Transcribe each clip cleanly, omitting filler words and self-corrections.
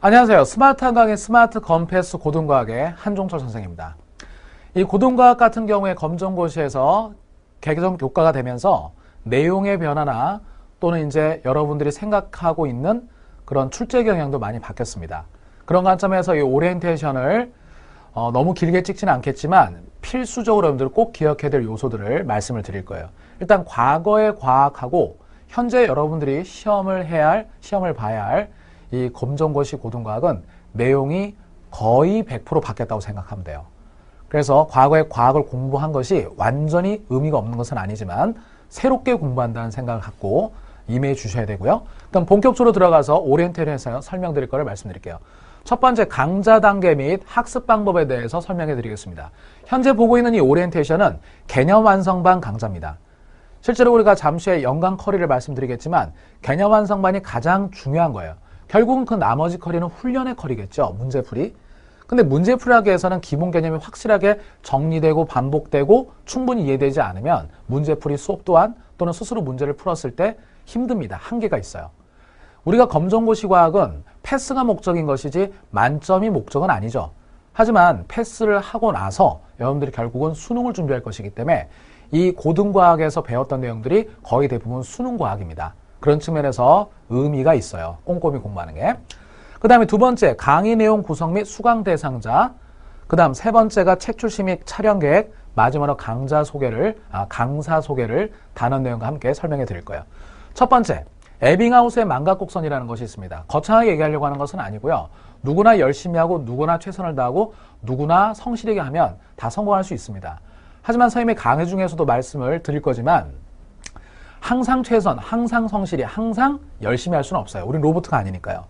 안녕하세요. 스마트 한강의 스마트 건패스 고등과학의 한종철 선생입니다. 이 고등과학 같은 경우에 검정고시에서 개정 교과가 되면서 내용의 변화나 또는 이제 여러분들이 생각하고 있는 그런 출제 경향도 많이 바뀌었습니다. 그런 관점에서 이 오리엔테이션을 너무 길게 찍지는 않겠지만 필수적으로 여러분들 꼭 기억해야 될 요소들을 말씀을 드릴 거예요. 일단 과거의 과학하고 현재 여러분들이 시험을 봐야 할 이 검정고시 고등과학은 내용이 거의 100% 바뀌었다고 생각하면 돼요. 그래서 과거의 과학을 공부한 것이 완전히 의미가 없는 것은 아니지만 새롭게 공부한다는 생각을 갖고 임해 주셔야 되고요. 그럼 본격적으로 들어가서 오리엔테이션에서 설명드릴 거를 말씀드릴게요. 첫 번째, 강좌 단계 및 학습 방법에 대해서 설명해 드리겠습니다. 현재 보고 있는 이 오리엔테이션은 개념 완성반 강좌입니다. 실제로 우리가 잠시 후에 연강 커리를 말씀드리겠지만 개념 완성반이 가장 중요한 거예요. 결국은 그 나머지 커리는 훈련의 커리겠죠. 문제풀이. 근데 문제풀이 하기 위해서는 기본 개념이 확실하게 정리되고 반복되고 충분히 이해되지 않으면 문제풀이 수업 또한 또는 스스로 문제를 풀었을 때 힘듭니다. 한계가 있어요. 우리가 검정고시 과학은 패스가 목적인 것이지 만점이 목적은 아니죠. 하지만 패스를 하고 나서 여러분들이 결국은 수능을 준비할 것이기 때문에 이 고등과학에서 배웠던 내용들이 거의 대부분 수능과학입니다. 그런 측면에서 의미가 있어요. 꼼꼼히 공부하는 게. 그 다음에 두 번째, 강의 내용 구성 및 수강 대상자. 그 다음 세 번째가 책 출시 및 촬영 계획. 마지막으로 강사 소개를 단원 내용과 함께 설명해 드릴 거예요. 첫 번째, 에빙하우스의 망각곡선이라는 것이 있습니다. 거창하게 얘기하려고 하는 것은 아니고요. 누구나 열심히 하고 누구나 최선을 다하고 누구나 성실하게 하면 다 성공할 수 있습니다. 하지만 선생님의 강의 중에서도 말씀을 드릴 거지만 항상 최선, 항상 성실히, 항상 열심히 할 수는 없어요. 우린 로봇가 아니니까요.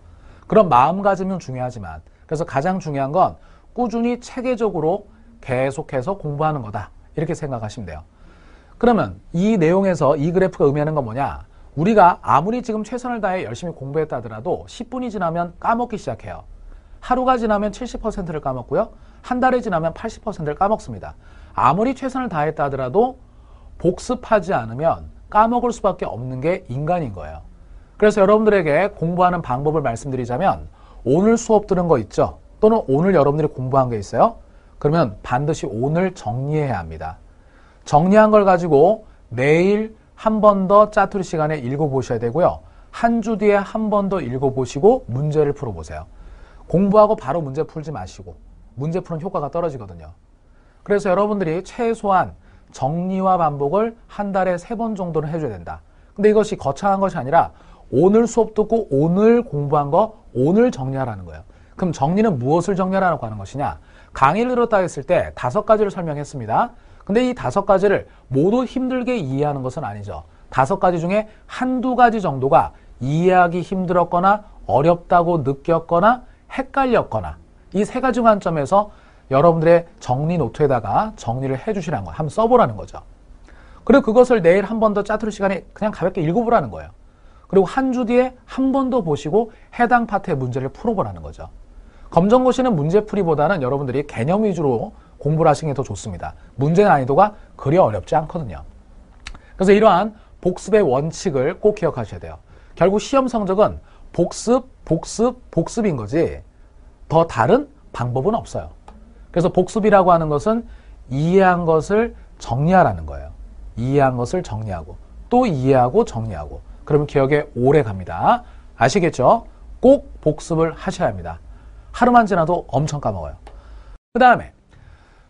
그런 마음가짐은 중요하지만 그래서 가장 중요한 건 꾸준히 체계적으로 계속해서 공부하는 거다. 이렇게 생각하시면 돼요. 그러면 이 내용에서 이 그래프가 의미하는 건 뭐냐? 우리가 아무리 지금 최선을 다해 열심히 공부했다 하더라도 10분이 지나면 까먹기 시작해요. 하루가 지나면 70%를 까먹고요. 한 달이 지나면 80%를 까먹습니다. 아무리 최선을 다했다 하더라도 복습하지 않으면 까먹을 수밖에 없는 게 인간인 거예요. 그래서 여러분들에게 공부하는 방법을 말씀드리자면 오늘 수업 들은 거 있죠? 또는 오늘 여러분들이 공부한 게 있어요? 그러면 반드시 오늘 정리해야 합니다. 정리한 걸 가지고 내일 한 번 더 짜투리 시간에 읽어보셔야 되고요. 한 주 뒤에 한 번 더 읽어보시고 문제를 풀어보세요. 공부하고 바로 문제 풀지 마시고 문제 푸는 효과가 떨어지거든요. 그래서 여러분들이 최소한 정리와 반복을 한 달에 3번 정도는 해줘야 된다. 근데 이것이 거창한 것이 아니라 오늘 수업 듣고 오늘 공부한 거 오늘 정리하라는 거예요. 그럼 정리는 무엇을 정리하라고 하는 것이냐? 강의를 들었다 했을 때 5가지를 설명했습니다. 근데 이 5가지를 모두 힘들게 이해하는 것은 아니죠. 5가지 중에 한두 가지 정도가 이해하기 힘들었거나 어렵다고 느꼈거나 헷갈렸거나 이 3가지 관점에서 여러분들의 정리 노트에다가 정리를 해주시라는 거예요. 한번 써보라는 거죠. 그리고 그것을 내일 한 번 더 짜투리 시간에 그냥 가볍게 읽어보라는 거예요. 그리고 한 주 뒤에 한 번 더 보시고 해당 파트의 문제를 풀어보라는 거죠. 검정고시는 문제풀이보다는 여러분들이 개념 위주로 공부를 하시는 게 더 좋습니다. 문제 난이도가 그리 어렵지 않거든요. 그래서 이러한 복습의 원칙을 꼭 기억하셔야 돼요. 결국 시험 성적은 복습인 거지 더 다른 방법은 없어요. 그래서 복습이라고 하는 것은 이해한 것을 정리하라는 거예요. 이해한 것을 정리하고 또 이해하고 정리하고 그러면 기억에 오래 갑니다. 아시겠죠? 꼭 복습을 하셔야 합니다. 하루만 지나도 엄청 까먹어요. 그 다음에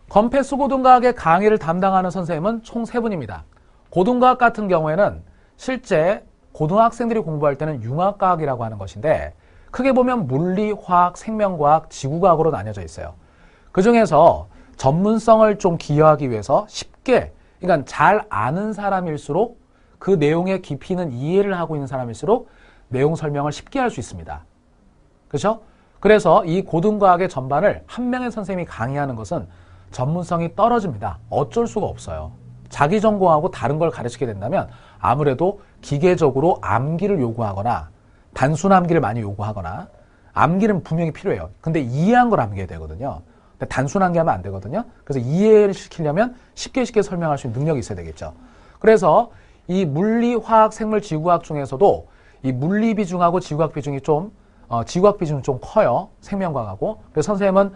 건패스 고등과학의 강의를 담당하는 선생님은 총 3분입니다. 고등과학 같은 경우에는 실제 고등학생들이 공부할 때는 융합과학이라고 하는 것인데 크게 보면 물리, 화학, 생명과학, 지구과학으로 나뉘어져 있어요. 그 중에서 전문성을 좀 기여하기 위해서 쉽게, 그러니까 잘 아는 사람일수록 그 내용의 깊이는 이해를 하고 있는 사람일수록 내용 설명을 쉽게 할 수 있습니다. 그렇죠? 그래서 이 고등과학의 전반을 한 명의 선생님이 강의하는 것은 전문성이 떨어집니다. 어쩔 수가 없어요. 자기 전공하고 다른 걸 가르치게 된다면 아무래도 기계적으로 암기를 요구하거나 단순 암기를 많이 요구하거나 암기는 분명히 필요해요. 근데 이해한 걸 암기해야 되거든요. 단순 암기하면 안 되거든요. 그래서 이해를 시키려면 쉽게 설명할 수 있는 능력이 있어야 되겠죠. 그래서 이 물리, 화학, 생물, 지구과학 중에서도 이 물리 비중하고 지구과학 비중이 좀 지구학 비중이 좀 커요. 생명과학하고. 그래서 선생님은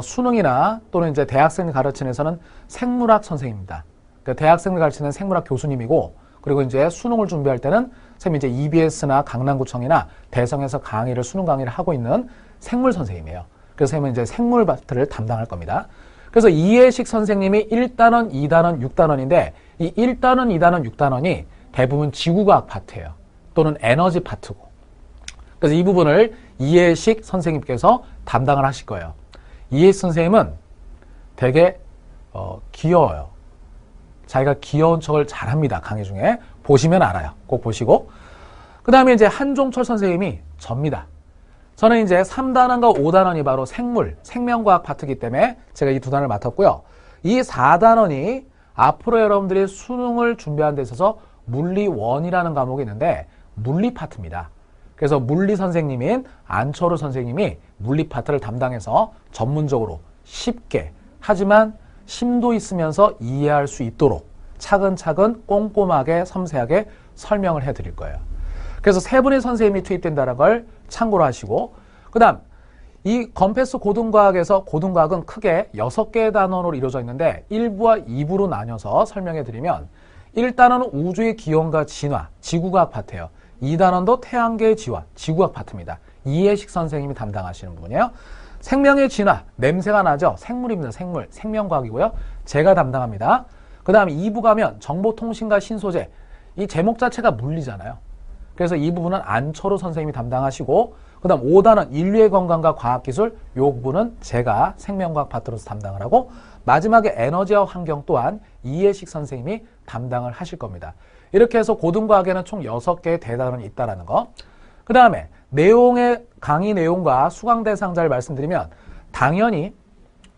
수능이나 또는 이제 대학생을 가르치는 데서는 생물학 선생님입니다. 그러니까 대학생을 가르치는 생물학 교수님이고, 그리고 이제 수능을 준비할 때는 선생님이 이제 EBS나 강남구청이나 대성에서 수능 강의를 하고 있는 생물 선생님이에요. 그래서 선생님은 이제 생물 파트를 담당할 겁니다. 그래서 이해식 선생님이 1단원, 2단원, 6단원인데 이 1단원, 2단원, 6단원이 대부분 지구과학 파트예요. 또는 에너지 파트고. 그래서 이 부분을 이해식 선생님께서 담당을 하실 거예요. 이해식 선생님은 되게 귀여워요. 자기가 귀여운 척을 잘합니다. 강의 중에. 보시면 알아요. 꼭 보시고. 그 다음에 이제 한종철 선생님이 접니다. 저는 이제 3단원과 5단원이 바로 생명과학 파트이기 때문에 제가 이 두 단원을 맡았고요. 이 4단원이 앞으로 여러분들이 수능을 준비하는 데 있어서 물리1이라는 과목이 있는데 물리 파트입니다. 그래서 물리 선생님인 안철우 선생님이 물리 파트를 담당해서 전문적으로 쉽게 하지만 심도 있으면서 이해할 수 있도록 차근차근 꼼꼼하게 섬세하게 설명을 해드릴 거예요. 그래서 세 분의 선생님이 투입된다는 걸 참고로 하시고, 그 다음 이 건패스 고등과학에서 고등과학은 크게 6개의 단원으로 이루어져 있는데 1부와 2부로 나눠서 설명해 드리면 1단원은 우주의 기원과 진화, 지구과학 파트예요. 2단원도 태양계의 지화, 지구과학 파트입니다. 이해식 선생님이 담당하시는 부분이에요. 생명의 진화, 냄새가 나죠? 생물입니다. 생명과학이고요. 제가 담당합니다. 그 다음에 2부 가면 정보통신과 신소재, 이 제목 자체가 물리잖아요. 그래서 이 부분은 안철우 선생님이 담당하시고, 그 다음 5단원 인류의 건강과 과학기술, 이 부분은 제가 생명과학 파트로서 담당을 하고, 마지막에 에너지와 환경 또한 이해식 선생님이 담당을 하실 겁니다. 이렇게 해서 고등과학에는 총 6개의 대단원이 있다는 거. 그 다음에 강의 내용과 수강 대상자를 말씀드리면 당연히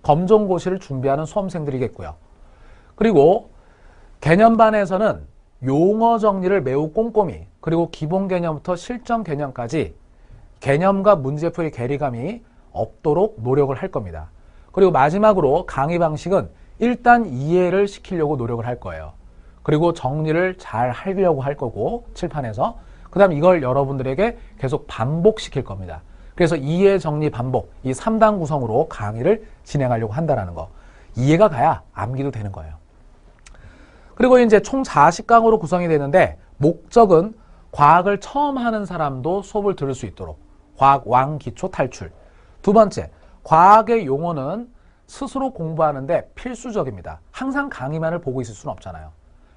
검정고시를 준비하는 수험생들이겠고요. 그리고 개념반에서는 용어 정리를 매우 꼼꼼히, 그리고 기본 개념부터 실전 개념까지 개념과 문제풀이 괴리감이 없도록 노력을 할 겁니다. 그리고 마지막으로 강의 방식은 일단 이해를 시키려고 노력을 할 거예요. 그리고 정리를 잘 하려고 할 거고, 칠판에서. 그 다음 이걸 여러분들에게 계속 반복시킬 겁니다. 그래서 이해, 정리, 반복, 이 3단 구성으로 강의를 진행하려고 한다는 거. 이해가 가야 암기도 되는 거예요. 그리고 이제 총 40강으로 구성이 되는데, 목적은 과학을 처음 하는 사람도 수업을 들을 수 있도록 과학 왕기초 탈출. 두 번째, 과학의 용어는 스스로 공부하는데 필수적입니다. 항상 강의만을 보고 있을 수는 없잖아요.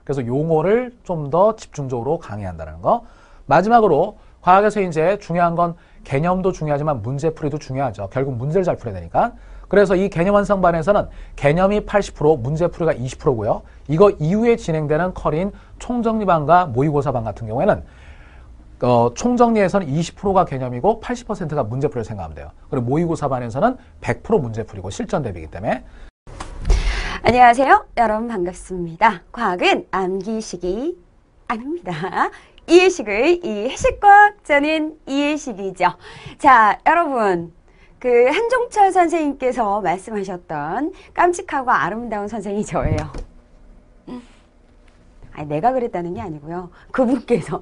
그래서 용어를 좀 더 집중적으로 강의한다는 거. 마지막으로 과학에서 이제 중요한 건 개념도 중요하지만 문제풀이도 중요하죠. 결국 문제를 잘 풀어야 되니까. 그래서 이 개념 완성반에서는 개념이 80%, 문제풀이가 20%고요. 이거 이후에 진행되는 커리인 총정리반과 모의고사반 같은 경우에는 총정리에서는 20%가 개념이고 80%가 문제풀이를 생각하면 돼요. 그리고 모의고사반에서는 100% 문제풀이고 실전 대비이기 때문에. 안녕하세요. 여러분 반갑습니다. 과학은 암기식이 아닙니다. 이해식의 이해식과학, 저는 이해식이죠. 자, 여러분. 한종철 선생님께서 말씀하셨던 깜찍하고 아름다운 선생이 저예요. 아니, 내가 그랬다는 게 아니고요. 그분께서.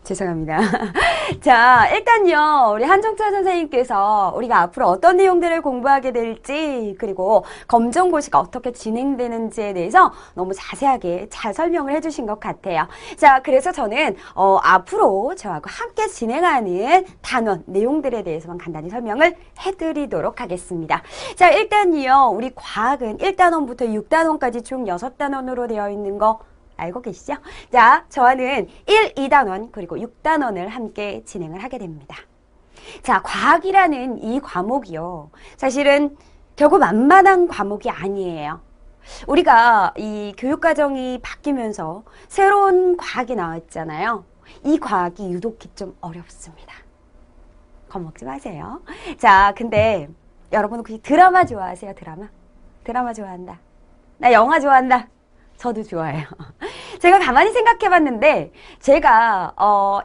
죄송합니다. 자, 일단요, 우리 한종철 선생님께서 우리가 앞으로 어떤 내용들을 공부하게 될지, 그리고 검정고시가 어떻게 진행되는지에 대해서 너무 자세하게 잘 설명을 해주신 것 같아요. 자, 그래서 저는, 앞으로 저하고 함께 진행하는 단원, 내용들에 대해서만 간단히 설명을 해드리도록 하겠습니다. 자, 일단요, 우리 과학은 1단원부터 6단원까지 총 6단원으로 되어 있는 거 알고 계시죠? 자, 저와는 1, 2단원 그리고 6단원을 함께 진행을 하게 됩니다. 자, 과학이라는 이 과목이요. 사실은 결국 만만한 과목이 아니에요. 우리가 이 교육과정이 바뀌면서 새로운 과학이 나왔잖아요. 이 과학이 유독히 좀 어렵습니다. 겁먹지 마세요. 자, 근데 여러분 혹시 드라마 좋아하세요? 드라마 좋아한다. 나 영화 좋아한다. 저도 좋아해요. 제가 가만히 생각해봤는데 제가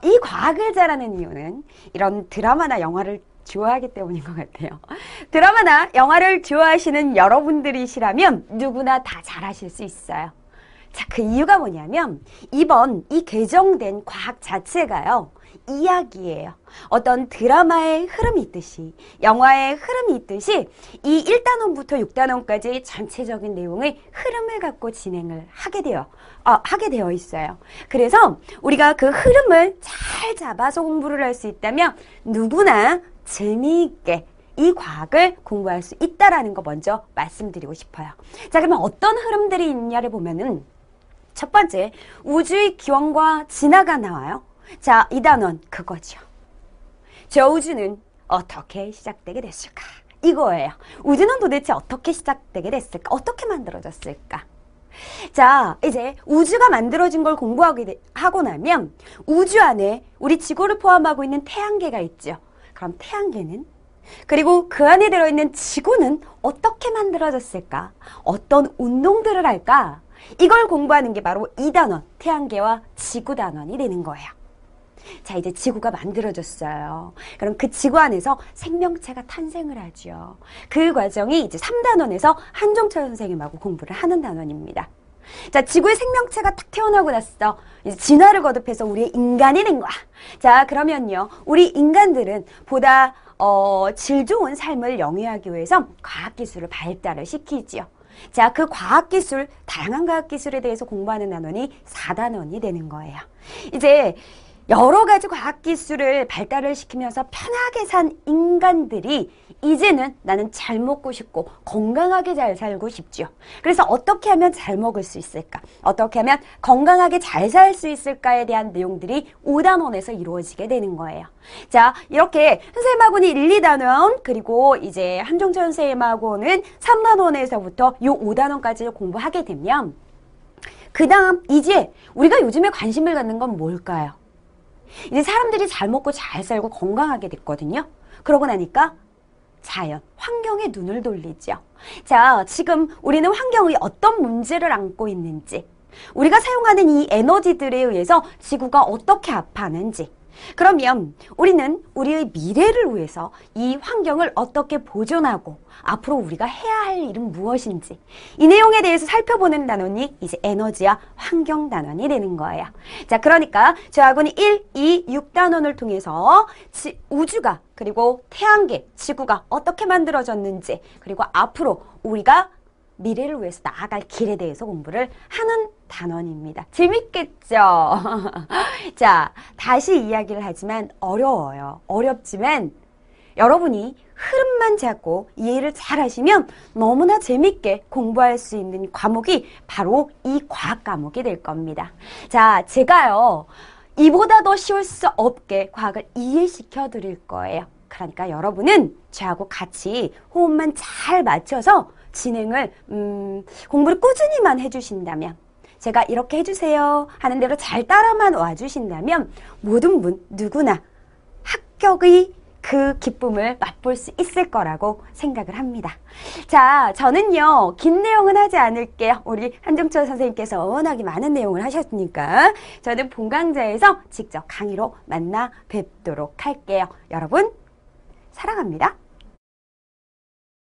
이 과학을 잘하는 이유는 이런 드라마나 영화를 좋아하기 때문인 것 같아요. 드라마나 영화를 좋아하시는 여러분들이시라면 누구나 다 잘하실 수 있어요. 자, 그 이유가 뭐냐면 이번 이 개정된 과학 자체가요. 이야기예요. 어떤 드라마의 흐름이 있듯이, 영화의 흐름이 있듯이 이 1단원부터 6단원까지 전체적인 내용의 흐름을 갖고 진행을 하게 되어 있어요. 그래서 우리가 그 흐름을 잘 잡아서 공부를 할 수 있다면 누구나 재미있게 이 과학을 공부할 수 있다라는 거 먼저 말씀드리고 싶어요. 자, 그러면 어떤 흐름들이 있냐를 보면은 첫 번째, 우주의 기원과 진화가 나와요. 자, 2단원 그거죠. 저 우주는 어떻게 시작되게 됐을까? 이거예요. 우주는 도대체 어떻게 시작되게 됐을까? 어떻게 만들어졌을까? 자, 이제 우주가 만들어진 걸 공부하고 나면 우주 안에 우리 지구를 포함하고 있는 태양계가 있죠. 그럼 태양계는? 그리고 그 안에 들어있는 지구는 어떻게 만들어졌을까? 어떤 운동들을 할까? 이걸 공부하는 게 바로 2단원, 태양계와 지구단원이 되는 거예요. 자, 이제 지구가 만들어졌어요. 그럼 그 지구 안에서 생명체가 탄생을 하죠. 그 과정이 이제 3단원에서 한종철 선생님하고 공부를 하는 단원입니다. 자, 지구의 생명체가 딱 태어나고 났어. 이제 진화를 거듭해서 우리의 인간이 된 거야. 자, 그러면요. 우리 인간들은 보다 질 좋은 삶을 영위하기 위해서 과학기술을 발달을 시키지요. 자, 그 과학기술, 다양한 과학기술에 대해서 공부하는 단원이 4단원이 되는 거예요. 이제 여러 가지 과학기술을 발달을 시키면서 편하게 산 인간들이 이제는 나는 잘 먹고 싶고 건강하게 잘 살고 싶죠. 그래서 어떻게 하면 잘 먹을 수 있을까? 어떻게 하면 건강하게 잘 살 수 있을까에 대한 내용들이 5단원에서 이루어지게 되는 거예요. 자, 이렇게 선생님하고는 1, 2단원, 그리고 이제 한종철 선생님하고는 3단원에서부터 요 5단원까지 공부하게 되면 그 다음 이제 우리가 요즘에 관심을 갖는 건 뭘까요? 이제 사람들이 잘 먹고 잘 살고 건강하게 됐거든요. 그러고 나니까 자연, 환경에 눈을 돌리죠. 자, 지금 우리는 환경의 어떤 문제를 안고 있는지, 우리가 사용하는 이 에너지들에 의해서 지구가 어떻게 아파하는지, 그러면 우리는 우리의 미래를 위해서 이 환경을 어떻게 보존하고 앞으로 우리가 해야 할 일은 무엇인지, 이 내용에 대해서 살펴보는 단원이 이제 에너지와 환경 단원이 되는 거예요. 자, 그러니까 저하고는 1, 2, 6단원을 통해서 우주가, 그리고 태양계, 지구가 어떻게 만들어졌는지, 그리고 앞으로 우리가 미래를 위해서 나아갈 길에 대해서 공부를 하는 단원입니다. 재밌겠죠? 자, 다시 이야기를 하지만 어려워요. 어렵지만 여러분이 흐름만 잡고 이해를 잘 하시면 너무나 재밌게 공부할 수 있는 과목이 바로 이 과학 과목이 될 겁니다. 자, 제가요, 이보다 더 쉬울 수 없게 과학을 이해시켜 드릴 거예요. 그러니까 여러분은 저하고 같이 호흡만 잘 맞춰서 진행을 공부를 꾸준히만 해주신다면, 제가 이렇게 해주세요 하는 대로 잘 따라만 와주신다면 모든 분 누구나 합격의 그 기쁨을 맛볼 수 있을 거라고 생각을 합니다. 자, 저는요, 긴 내용은 하지 않을게요. 우리 한종철 선생님께서 워낙에 많은 내용을 하셨으니까 저는 본강좌에서 직접 강의로 만나 뵙도록 할게요. 여러분, 사랑합니다.